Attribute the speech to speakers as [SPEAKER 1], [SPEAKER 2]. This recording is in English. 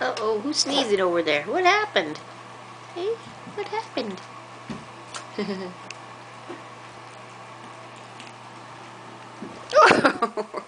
[SPEAKER 1] Uh-oh, who's sneezing over there? What happened? Hey, what happened? Oh.